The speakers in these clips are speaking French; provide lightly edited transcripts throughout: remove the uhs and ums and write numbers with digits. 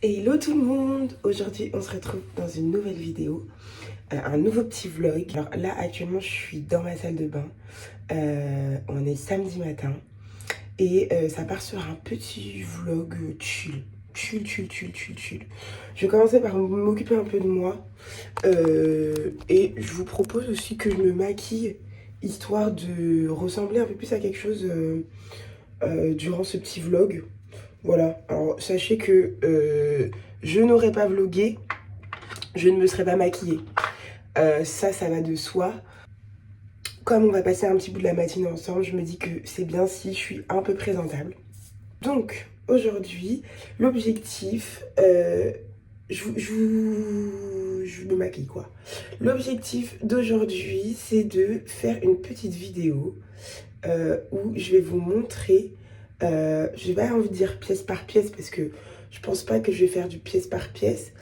Hello tout le monde! Aujourd'hui on se retrouve dans une nouvelle vidéo, un nouveau petit vlog. Alors là actuellement je suis dans ma salle de bain, on est samedi matin et ça part sur un petit vlog chill. Je vais commencer par m'occuper un peu de moi et je vous propose aussi que je me maquille histoire de ressembler un peu plus à quelque chose durant ce petit vlog. Voilà, alors sachez que je n'aurais pas vlogué, je ne me serais pas maquillée. Ça va de soi. Comme on va passer un petit bout de la matinée ensemble, je me dis que c'est bien si je suis un peu présentable. Donc, aujourd'hui, l'objectif, je me maquille quoi. L'objectif d'aujourd'hui, c'est de faire une petite vidéo où je vais vous montrer, j'ai pas envie de dire pièce par pièce parce que je pense pas que je vais faire du pièce par pièce,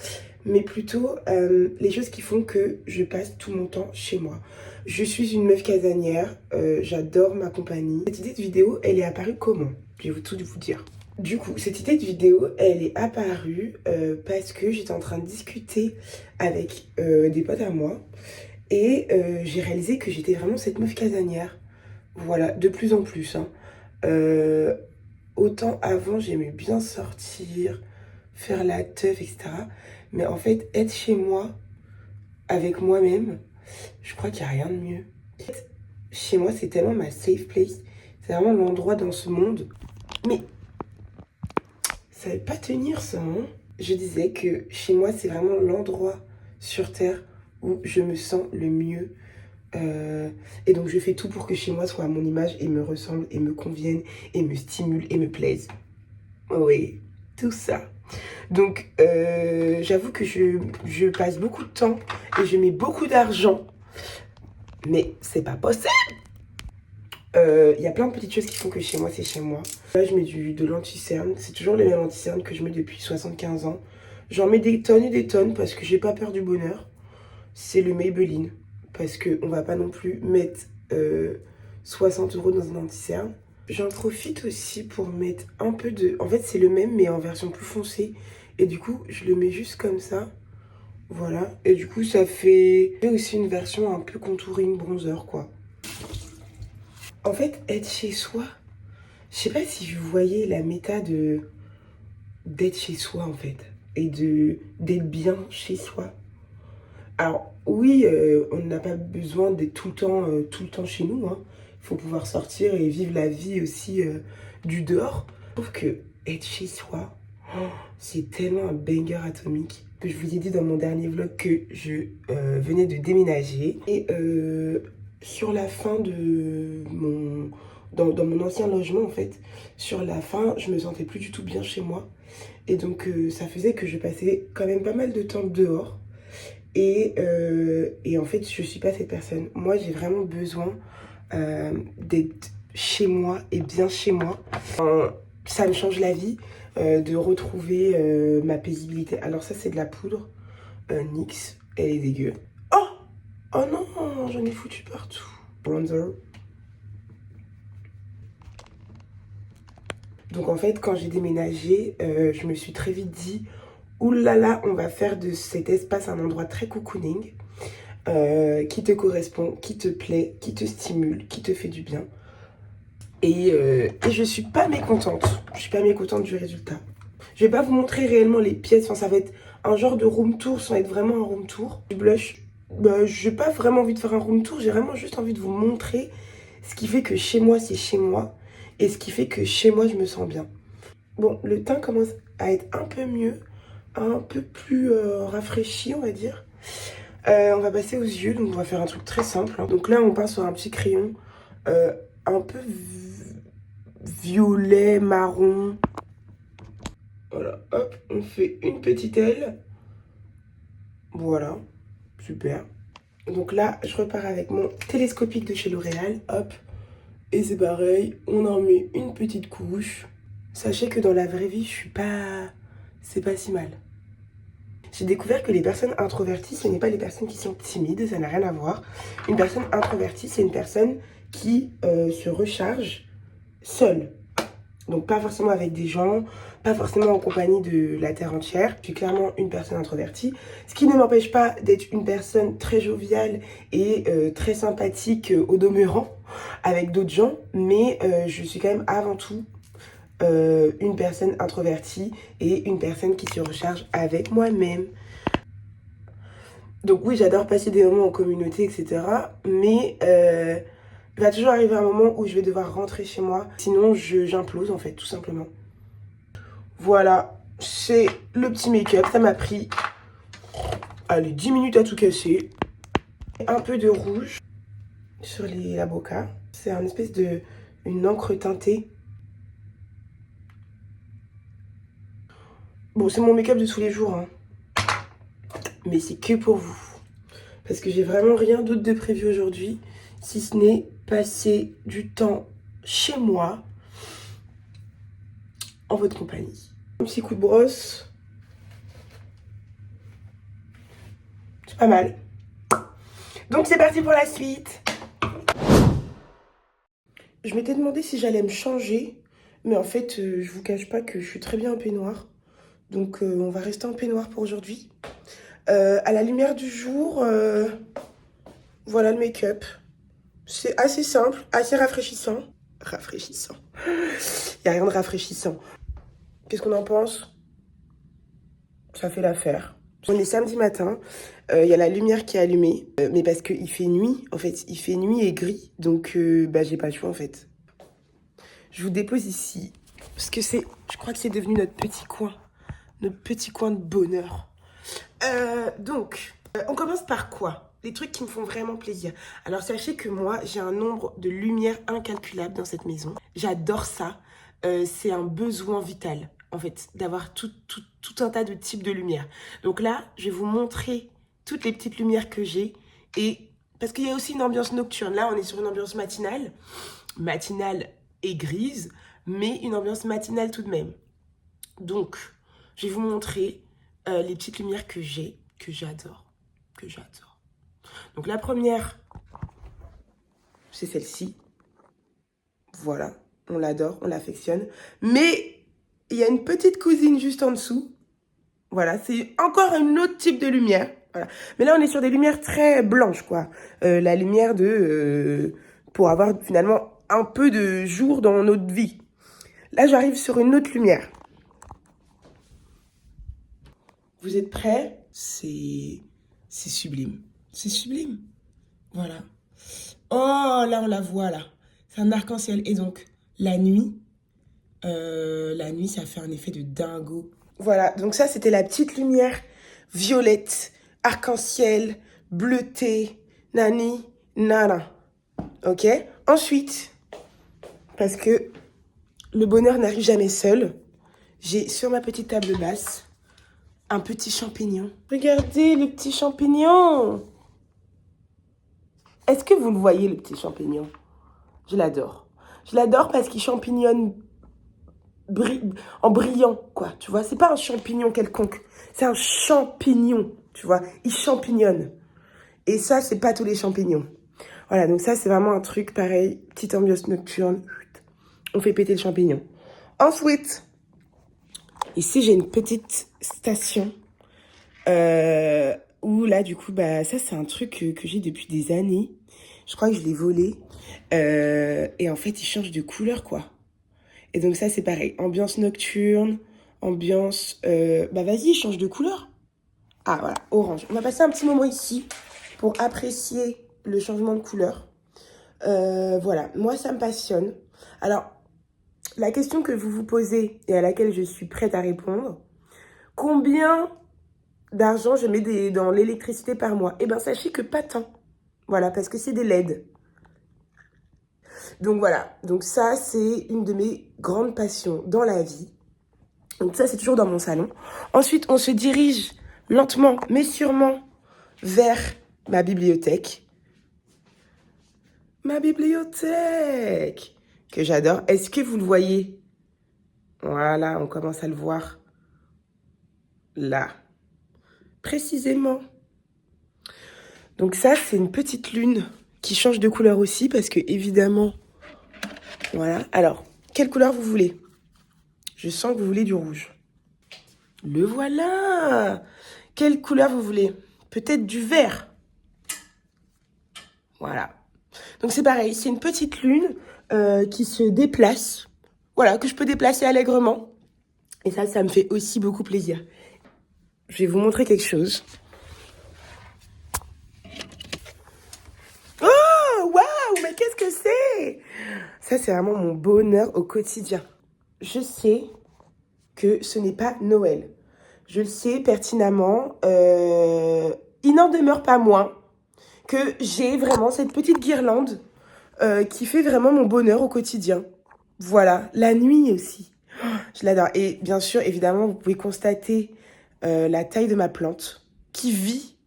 mais plutôt les choses qui font que je passe tout mon temps chez moi. Je suis une meuf casanière, j'adore ma compagnie. Cette idée de vidéo, elle est apparue comment? Je vais tout vous dire. Du coup, cette idée de vidéo, elle est apparue parce que j'étais en train de discuter avec des potes à moi et j'ai réalisé que j'étais vraiment cette meuf casanière. Voilà, de plus en plus. Hein. Autant avant, j'aimais bien sortir, faire la teuf, etc. Mais en fait, être chez moi, avec moi-même, je crois qu'il n'y a rien de mieux. Chez moi, c'est tellement ma safe place. C'est vraiment l'endroit dans ce monde. Mais ça ne va pas tenir ça, hein. Je disais que chez moi, c'est vraiment l'endroit sur Terre où je me sens le mieux. Et donc je fais tout pour que chez moi soit à mon image et me ressemble et me convienne et me stimule et me plaise. Oui, tout ça. Donc j'avoue que je passe beaucoup de temps et je mets beaucoup d'argent, mais c'est pas possible. Il y a plein de petites choses qui font que chez moi c'est chez moi. Là je mets de l'anti-cerne, c'est toujours les mêmes anti-cernes que je mets depuis 75 ans. J'en mets des tonnes et des tonnes parce que j'ai pas peur du bonheur. C'est le Maybelline. Parce qu'on va pas non plus mettre 60 € dans un anti-cerne. J'en profite aussi pour mettre un peu de... En fait, c'est le même, mais en version plus foncée. Et du coup, je le mets juste comme ça. Voilà. Et du coup, ça fait aussi une version un peu contouring bronzer, quoi. En fait, être chez soi... Je sais pas si vous voyez la méta d'être chez soi, en fait. Et d'être bien chez soi. Alors oui, on n'a pas besoin d'être tout le temps chez nous. Hein. Il faut pouvoir sortir et vivre la vie aussi du dehors. Je trouve que être chez soi, c'est tellement un banger atomique. Je vous ai dit dans mon dernier vlog que je venais de déménager. Et sur la fin de mon... Dans mon ancien logement, en fait, sur la fin, je me sentais plus du tout bien chez moi. Et donc, ça faisait que je passais quand même pas mal de temps dehors. Et en fait, je suis pas cette personne. Moi, j'ai vraiment besoin d'être chez moi et bien chez moi. Ça me change la vie de retrouver ma paisibilité. Alors ça, c'est de la poudre NYX. Elle est dégueu. Oh! Oh non! J'en ai foutu partout. Bronzer. Donc en fait, quand j'ai déménagé, je me suis très vite dit... Ouh là là, on va faire de cet espace un endroit très cocooning, qui te correspond, qui te plaît, qui te stimule, qui te fait du bien. Et je suis pas mécontente. Je suis pas mécontente du résultat. Je vais pas vous montrer réellement les pièces. Enfin, ça va être un genre de room tour sans être vraiment un room tour. Du blush, bah, j'ai pas vraiment envie de faire un room tour. J'ai vraiment juste envie de vous montrer ce qui fait que chez moi, c'est chez moi. Et ce qui fait que chez moi, je me sens bien. Bon, le teint commence à être un peu mieux. Un peu plus rafraîchi, on va dire. On va passer aux yeux, donc on va faire un truc très simple. Hein. Donc là, on part sur un petit crayon un peu violet, marron. Voilà, hop, on fait une petite aile. Voilà, super. Donc là, je repars avec mon télescopique de chez L'Oréal. Hop, et c'est pareil, on en met une petite couche. Sachez que dans la vraie vie, je suis pas... C'est pas si mal. J'ai découvert que les personnes introverties, ce n'est pas les personnes qui sont timides, ça n'a rien à voir. Une personne introvertie, c'est une personne qui se recharge seule. Donc pas forcément avec des gens, pas forcément en compagnie de la terre entière. Je suis clairement une personne introvertie, ce qui ne m'empêche pas d'être une personne très joviale et très sympathique au demeurant avec d'autres gens, mais je suis quand même avant tout une personne introvertie et une personne qui se recharge avec moi-même. Donc oui, j'adore passer des moments en communauté, etc. Mais il va toujours arriver un moment où je vais devoir rentrer chez moi. Sinon, j'implose en fait, tout simplement. Voilà, c'est le petit make-up. Ça m'a pris, allez, 10 minutes à tout casser. Un peu de rouge sur la boca. C'est un espèce de... une encre teintée. Bon, c'est mon make-up de tous les jours, hein. Mais c'est que pour vous. Parce que j'ai vraiment rien d'autre de prévu aujourd'hui, si ce n'est passer du temps chez moi, en votre compagnie. Un petit coup de brosse. C'est pas mal. Donc c'est parti pour la suite. Je m'étais demandé si j'allais me changer, mais en fait, je vous cache pas que je suis très bien en peignoir. Donc on va rester en peignoir pour aujourd'hui. À la lumière du jour, voilà le make-up. C'est assez simple, assez rafraîchissant. Rafraîchissant. Il n'y a rien de rafraîchissant. Qu'est-ce qu'on en pense? Ça fait l'affaire. On est samedi matin, il y a la lumière qui est allumée, mais parce qu'il fait nuit, en fait, il fait nuit et gris, donc j'ai pas le choix en fait. Je vous dépose ici, parce que je crois que c'est devenu notre petit coin de bonheur. On commence par quoi? Les trucs qui me font vraiment plaisir. Alors sachez que moi, j'ai un nombre de lumières incalculable dans cette maison. J'adore ça, c'est un besoin vital. En fait, d'avoir tout un tas de types de lumière. Donc là, je vais vous montrer toutes les petites lumières que j'ai. Et parce qu'il y a aussi une ambiance nocturne. Là, on est sur une ambiance matinale. Matinale et grise, mais une ambiance matinale tout de même. Donc, je vais vous montrer les petites lumières que j'ai, que j'adore. Donc la première, c'est celle-ci. Voilà, on l'adore, on l'affectionne. Mais... il y a une petite cousine juste en dessous. Voilà, c'est encore un autre type de lumière. Voilà. Mais là, on est sur des lumières très blanches, quoi. La lumière pour avoir finalement un peu de jour dans notre vie. Là, j'arrive sur une autre lumière. Vous êtes prêts? C'est sublime. C'est sublime. Voilà. Oh, là, on la voit, là. C'est un arc-en-ciel. Et donc, la nuit, ça fait un effet de dingo. Voilà, donc ça, c'était la petite lumière violette, arc-en-ciel, bleuté, nani, nana. Ok? Ensuite, parce que le bonheur n'arrive jamais seul, j'ai sur ma petite table basse un petit champignon. Regardez le petit champignon! Est-ce que vous le voyez, le petit champignon? Je l'adore. Je l'adore parce qu'il champignonne en brillant, quoi, tu vois. C'est pas un champignon quelconque, c'est un champignon, tu vois. Il champignonne. Et ça, c'est pas tous les champignons. Voilà, donc ça, c'est vraiment un truc pareil, petite ambiance nocturne. On fait péter le champignon. Ensuite, ici, j'ai une petite station où là, du coup, ça, c'est un truc que j'ai depuis des années. Je crois que je l'ai volé. Et en fait, il change de couleur, quoi. Et donc ça, c'est pareil. Ambiance nocturne, ambiance... vas-y, change de couleur. Ah, voilà, orange. On va passer un petit moment ici pour apprécier le changement de couleur. Voilà, moi, ça me passionne. Alors, la question que vous vous posez et à laquelle je suis prête à répondre, combien d'argent je mets dans l'électricité par mois? Eh bien, sachez que pas tant. Voilà, parce que c'est des LED. Donc voilà, donc ça c'est une de mes grandes passions dans la vie. Donc ça c'est toujours dans mon salon. Ensuite on se dirige lentement mais sûrement vers ma bibliothèque. Ma bibliothèque que j'adore. Est-ce que vous le voyez? Voilà, on commence à le voir. Là. Précisément. Donc ça c'est une petite lune qui change de couleur aussi parce que évidemment... Voilà. Alors, quelle couleur vous voulez? Je sens que vous voulez du rouge. Le voilà! Quelle couleur vous voulez? Peut-être du vert. Voilà. Donc c'est pareil, c'est une petite lune qui se déplace. Voilà, que je peux déplacer allègrement. Et ça me fait aussi beaucoup plaisir. Je vais vous montrer quelque chose. Oh, waouh, mais qu'est-ce que c'est? Ça, c'est vraiment mon bonheur au quotidien. Je sais que ce n'est pas Noël. Je le sais pertinemment. Il n'en demeure pas moins que j'ai vraiment cette petite guirlande qui fait vraiment mon bonheur au quotidien. Voilà, la nuit aussi. Je l'adore. Et bien sûr, évidemment, vous pouvez constater la taille de ma plante qui vit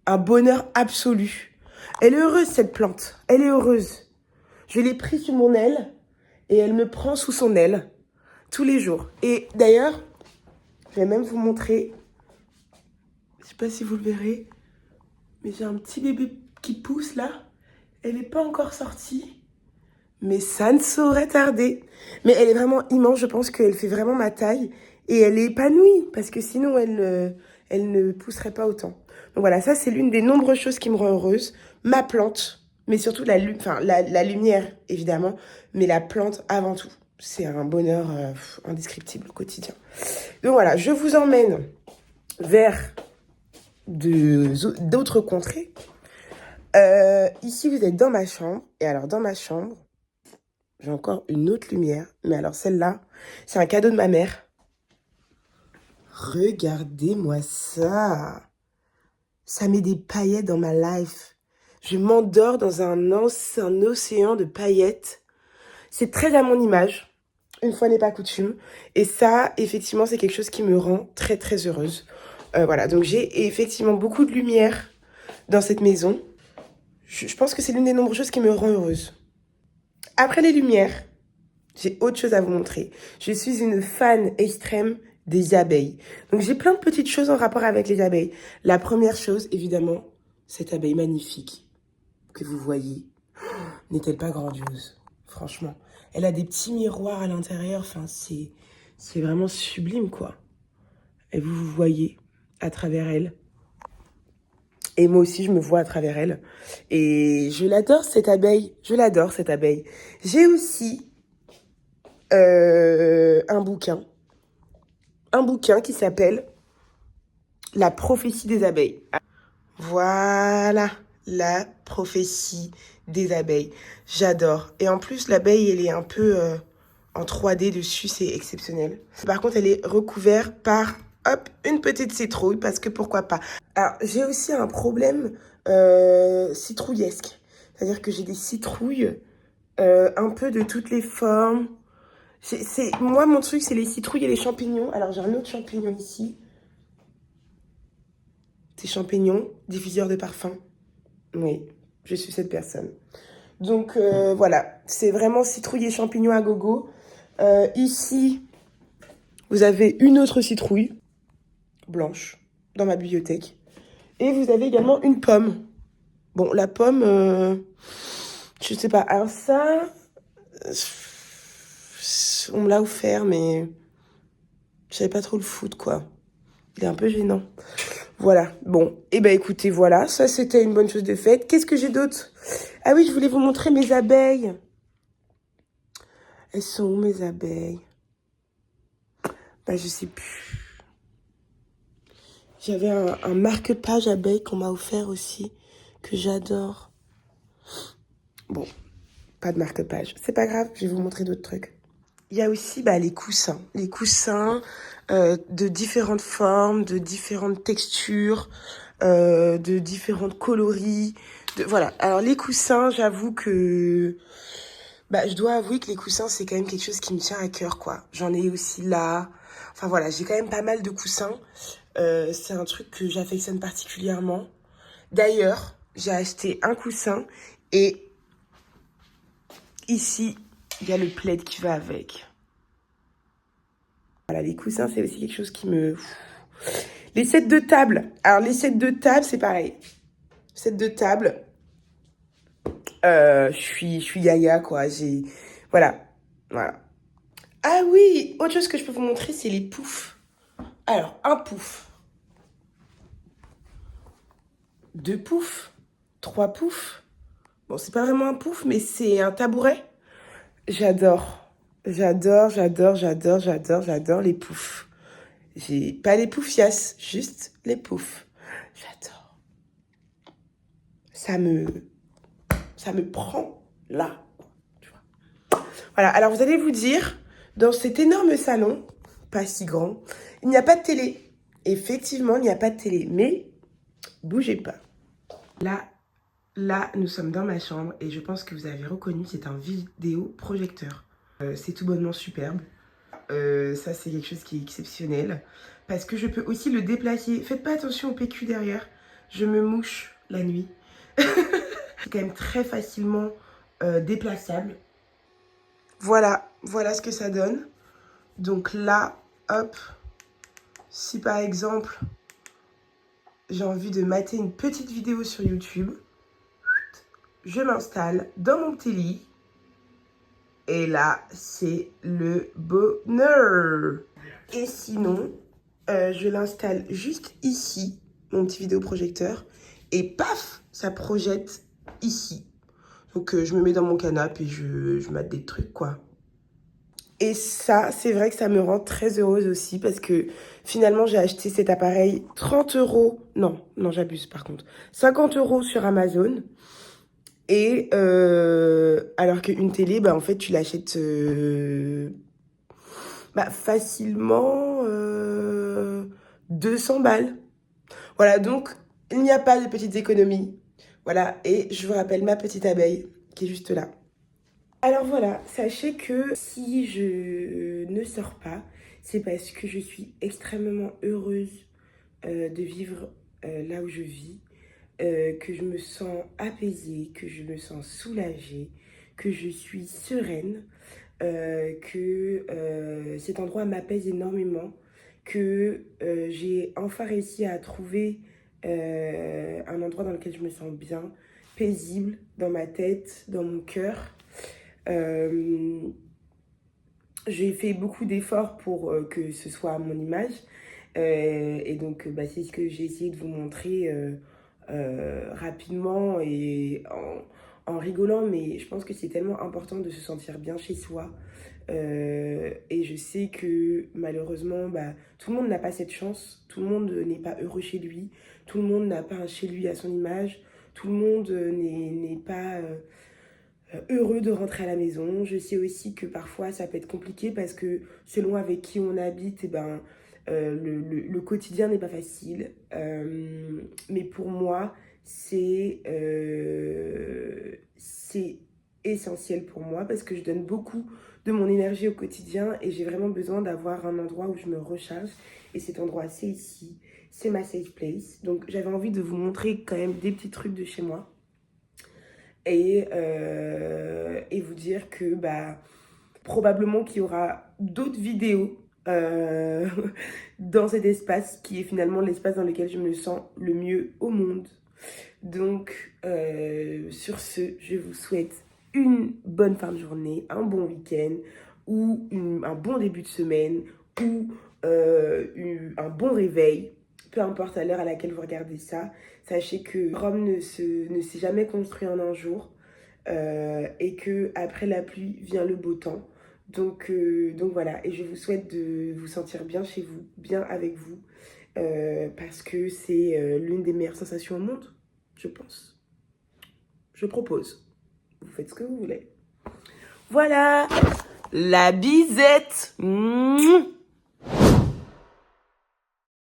un bonheur absolu. Elle est heureuse, cette plante. Elle est heureuse. Je l'ai prise sous mon aile et elle me prend sous son aile tous les jours. Et d'ailleurs, je vais même vous montrer. Je sais pas si vous le verrez, mais j'ai un petit bébé qui pousse là. Elle n'est pas encore sortie. Mais ça ne saurait tarder. Mais elle est vraiment immense, je pense qu'elle fait vraiment ma taille. Et elle est épanouie, parce que sinon elle ne pousserait pas autant. Donc voilà, ça c'est l'une des nombreuses choses qui me rend heureuse. Ma plante, mais surtout la lumière, évidemment. Mais la plante avant tout. C'est un bonheur indescriptible au quotidien. Donc voilà, je vous emmène vers d'autres contrées. Ici, vous êtes dans ma chambre. Et alors, dans ma chambre, j'ai encore une autre lumière. Mais alors, celle-là, c'est un cadeau de ma mère. Regardez-moi ça. Ça met des paillettes dans ma life. Je m'endors dans un océan de paillettes. C'est très à mon image. Une fois n'est pas coutume. Et ça, effectivement, c'est quelque chose qui me rend très, très heureuse. Voilà, donc j'ai effectivement beaucoup de lumière dans cette maison. Je pense que c'est l'une des nombreuses choses qui me rend heureuse. Après les lumières, j'ai autre chose à vous montrer. Je suis une fan extrême des abeilles. Donc j'ai plein de petites choses en rapport avec les abeilles. La première chose, évidemment, cette abeille magnifique que vous voyez. N'est-elle pas grandiose? Franchement. Elle a des petits miroirs à l'intérieur. Enfin, c'est vraiment sublime, quoi. Et vous voyez à travers elle. Et moi aussi, je me vois à travers elle. Et je l'adore, cette abeille. Je l'adore, cette abeille. J'ai aussi un bouquin. Un bouquin qui s'appelle La prophétie des abeilles. Voilà, la prophétie des abeilles. J'adore. Et en plus, l'abeille, elle est un peu en 3D dessus. C'est exceptionnel. Par contre, elle est recouverte par... Hop, une petite citrouille, parce que pourquoi pas. Alors, j'ai aussi un problème citrouillesque. C'est-à-dire que j'ai des citrouilles un peu de toutes les formes. Moi, mon truc, c'est les citrouilles et les champignons. Alors, j'ai un autre champignon ici. C'est champignon, diffuseur de parfum. Oui, je suis cette personne. Donc, voilà. C'est vraiment citrouille et champignons à gogo. Ici, vous avez une autre citrouille. Blanche dans ma bibliothèque. Et vous avez également une pomme. Bon, la pomme, je sais pas. Alors ça, on me l'a offert, mais je savais pas trop le foutre, quoi. Il est un peu gênant. Voilà, bon. Et ben écoutez, voilà, ça c'était une bonne chose de faite. Qu'est-ce que j'ai d'autre? Ah oui, je voulais vous montrer mes abeilles. Elles sont où mes abeilles? Bah, je sais plus. J'avais un marque-page abeille qu'on m'a offert aussi, que j'adore. Bon, pas de marque-page. C'est pas grave, je vais vous montrer d'autres trucs. Il y a aussi les coussins. Les coussins de différentes formes, de différentes textures, de différentes coloris. Voilà. Alors les coussins, j'avoue que... je dois avouer que les coussins, c'est quand même quelque chose qui me tient à cœur, quoi. J'en ai aussi là. Enfin voilà, j'ai quand même pas mal de coussins. C'est un truc que j'affectionne particulièrement. D'ailleurs, j'ai acheté un coussin et ici, il y a le plaid qui va avec. Voilà, les coussins, c'est aussi quelque chose qui me... Les sets de table. Alors, les sets de table, c'est pareil. Sets de table, je suis yaya, quoi. Voilà. Ah oui, autre chose que je peux vous montrer, c'est les poufs. Alors, un pouf. 2 poufs. 3 poufs. Bon, c'est pas vraiment un pouf, mais c'est un tabouret. J'adore. J'adore les poufs. J'ai pas les poufias, juste les poufs. J'adore. Ça me prend là. Tu vois. Voilà, alors vous allez vous dire, dans cet énorme salon, pas si grand, il n'y a pas de télé. Effectivement, il n'y a pas de télé, mais bougez pas. Là, nous sommes dans ma chambre et je pense que vous avez reconnu, c'est un vidéoprojecteur. C'est tout bonnement superbe. Ça, c'est quelque chose qui est exceptionnel. Parce que je peux aussi le déplacer. Faites pas attention au PQ derrière. Je me mouche la nuit. C'est quand même très facilement déplaçable. Voilà ce que ça donne. Donc là, hop, si par exemple, j'ai envie de mater une petite vidéo sur YouTube, je m'installe dans mon petit lit. Et là, c'est le bonheur. Et sinon, je l'installe juste ici, mon petit vidéoprojecteur. Et paf, ça projette ici. Donc, je me mets dans mon canapé et je mate des trucs, quoi. Et ça, c'est vrai que ça me rend très heureuse aussi parce que finalement, j'ai acheté cet appareil 30 €. Non, j'abuse par contre. 50 € sur Amazon. Et alors qu'une télé, bah, en fait, tu l'achètes facilement 200 balles. Voilà, donc il n'y a pas de petites économies. Voilà, et je vous rappelle ma petite abeille qui est juste là. Alors voilà, sachez que si je ne sors pas, c'est parce que je suis extrêmement heureuse de vivre là où je vis. Que je me sens apaisée, que je me sens soulagée, que je suis sereine, que cet endroit m'apaise énormément, que j'ai enfin réussi à trouver un endroit dans lequel je me sens bien, paisible, dans ma tête, dans mon cœur. J'ai fait beaucoup d'efforts pour que ce soit à mon image. Et donc, c'est ce que j'ai essayé de vous montrer rapidement et en rigolant. Mais je pense que c'est tellement important de se sentir bien chez soi. Et je sais que malheureusement, tout le monde n'a pas cette chance. Tout le monde n'est pas heureux chez lui. Tout le monde n'a pas un chez lui à son image. Tout le monde n'est pas heureux de rentrer à la maison. Je sais aussi que parfois ça peut être compliqué parce que selon avec qui on habite, le quotidien n'est pas facile. Mais pour moi, c'est essentiel pour moi parce que je donne beaucoup de mon énergie au quotidien et j'ai vraiment besoin d'avoir un endroit où je me recharge. Et cet endroit, c'est ici. C'est ma safe place. Donc j'avais envie de vous montrer quand même des petits trucs de chez moi. Et vous dire que probablement qu'il y aura d'autres vidéos dans cet espace qui est finalement l'espace dans lequel je me sens le mieux au monde. Donc sur ce, je vous souhaite une bonne fin de journée, un bon week-end ou un bon début de semaine ou un bon réveil. Peu importe à l'heure à laquelle vous regardez ça, sachez que Rome ne s'est jamais construit en un jour et que après la pluie vient le beau temps. Donc voilà, et je vous souhaite de vous sentir bien chez vous, bien avec vous, parce que c'est l'une des meilleures sensations au monde, je pense. Je propose. Vous faites ce que vous voulez. Voilà, la bisette.